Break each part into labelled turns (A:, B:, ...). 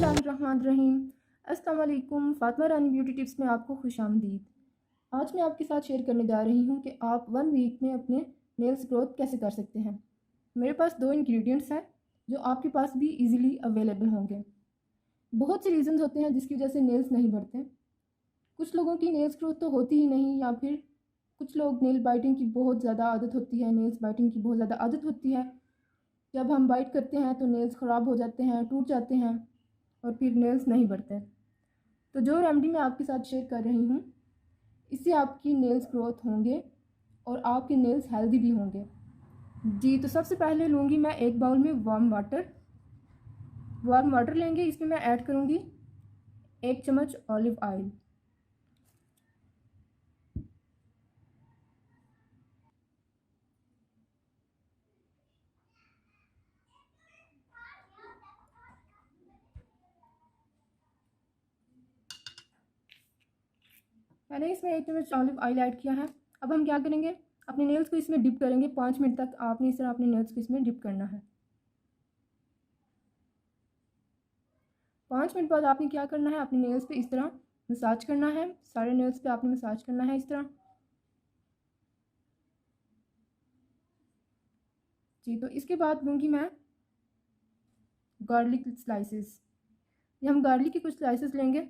A: बिस्मिल्लाहिर्रहमानिर्रहीम। अस्सलाम वालेकुम। फ़ातिमा रानी ब्यूटी टिप्स में आपको खुशामदीद। आज मैं आपके साथ शेयर करने जा रही हूँ कि आप 1 वीक में अपने नेल्स ग्रोथ कैसे कर सकते हैं। मेरे पास 2 इंग्रेडिएंट्स हैं जो आपके पास भी ईज़िली अवेलेबल होंगे। बहुत से रीज़न्स होते हैं जिसकी वजह से नेल्स नहीं बढ़ते। कुछ लोगों की नेल्स ग्रोथ तो होती ही नहीं, या फिर कुछ लोग नेल बाइटिंग की बहुत ज़्यादा आदत होती है, नेल्स बाइटिंग की बहुत ज़्यादा आदत होती है। जब हम बाइट करते हैं तो नेल्स ख़राब हो जाते हैं, टूट जाते हैं और फिर नेल्स नहीं बढ़ते। तो जो रेमेडी मैं आपके साथ शेयर कर रही हूँ, इससे आपकी नेल्स ग्रोथ होंगे और आपके नेल्स हेल्दी भी होंगे। जी, तो सबसे पहले लूँगी मैं एक बाउल में वार्म वाटर लेंगे। इसमें मैं ऐड करूँगी 1 चम्मच ऑलिव ऑयल। मैंने इसमें 1 चम्मच ऑलिव ऑयल ऐड किया है। अब हम क्या करेंगे, अपने नेल्स को इसमें डिप करेंगे। 5 मिनट तक आपने इस तरह अपने नेल्स को इसमें डिप करना है। 5 मिनट बाद आपने क्या करना है, अपने नेल्स पे इस तरह मसाज करना है। सारे नेल्स पे आपने मसाज करना है इस तरह। जी, तो इसके बाद लूँगी मैं गार्लिक स्लाइसेस। ये हम गार्लिक के कुछ स्लाइसेस लेंगे।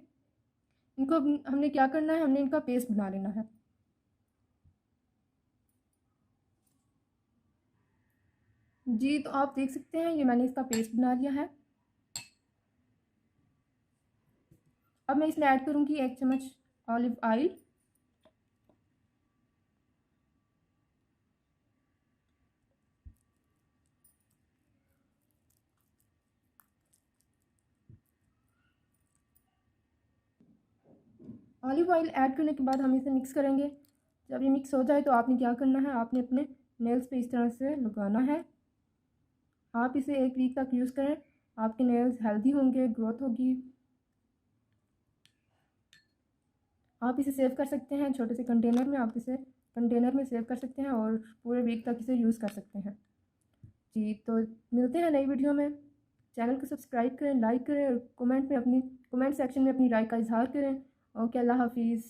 A: इनको हमने क्या करना है, हमने इनका पेस्ट बना लेना है। जी, तो आप देख सकते हैं ये मैंने इसका पेस्ट बना लिया है। अब मैं इसमें ऐड करूँगी 1 चम्मच olive oil. Olive oil add करने के बाद हम इसे मिक्स करेंगे। जब ये मिक्स हो जाए तो आपने क्या करना है, आपने अपने नेल्स पे इस तरह से लगाना है। आप इसे 1 वीक तक यूज़ करें, आपके नेल्स हेल्दी होंगे, ग्रोथ होगी। आप इसे सेव कर सकते हैं छोटे से कंटेनर में। आप इसे कंटेनर में सेव कर सकते हैं और पूरे वीक तक इसे यूज़ कर सकते हैं। जी, तो मिलते हैं नई वीडियो में। चैनल को सब्सक्राइब करें, लाइक करें और कमेंट सेक्शन में अपनी राय का इज़हार करें। ओके, अल्लाह हाफ़िज़।